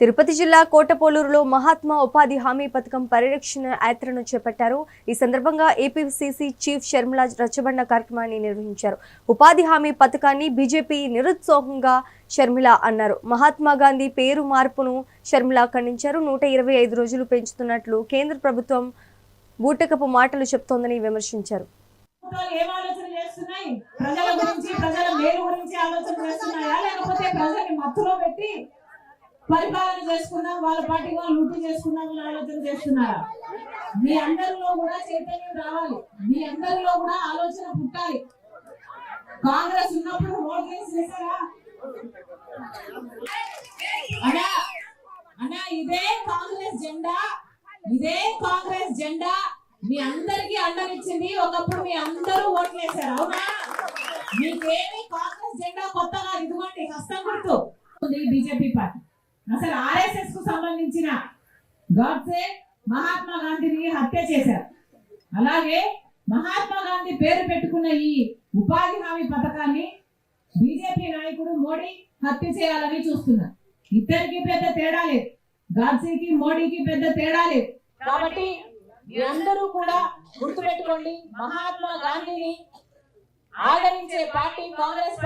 తిరుపతి జిల్లా కోటపోలూరులో మహాత్మా ఉపాధి హామీ పథకం పరిరక్షణ యాత్రను చేపట్టారు. ఈ సందర్భంగా ఏపీసీసీ చీఫ్ షర్మిల రచ్చబండ కార్యక్రమాన్ని నిర్వహించారు. ఉపాధి హామీ పథకాన్ని బీజేపీ నిరుత్సాహంగా షర్మిల అన్నారు. మహాత్మా గాంధీ పేరు మార్పును షర్మిల ఖండించారు. 125 రోజులు పెంచుతున్నట్లు కేంద్ర ప్రభుత్వం బూటకపు మాటలు చెప్తోందని విమర్శించారు. పరిపాలన చేసుకున్నాం, వాళ్ళ పార్టీ వాళ్ళు లూటీ చేసుకున్నామని ఆలోచన చేస్తున్నారా? మీ అందరిలో కూడా చైతన్యం రావాలి, మీ అందరిలో కూడా ఆలోచన పుట్టాలి. కాంగ్రెస్ ఉన్నప్పుడు ఓట్లేసి చేశారా? అన్నా ఇదే కాంగ్రెస్ జెండా, ఇదే కాంగ్రెస్ జెండా మీ అందరికి అండనిచ్చింది. ఒకప్పుడు మీ అందరూ ఓట్లేశారు, అవునా? మీకేమి కాంగ్రెస్ జెండా కొత్తగా ఇదిగోండి హస్తం గుర్తు బీజేపీ పార్టీ. అసలు ఆర్ఎస్ఎస్ కు సంబంధించిన గాడ్సే మహాత్మా గాంధీని హత్య చేశారు. అలాగే మహాత్మా గాంధీ పేరు పెట్టుకున్న ఈ ఉపాధి హామీ పథకాన్ని బీజేపీ నాయకుడు మోడీ హత్య చేయాలని చూస్తున్నారు. ఇద్దరికి పెద్ద తేడా లేదు, గాడ్సేకి మోడీకి పెద్ద తేడా లేదు. కాబట్టి మీరందరూ కూడా గుర్తుపెట్టుకోండి, మహాత్మా గాంధీని ఆదరించే పార్టీ కాంగ్రెస్.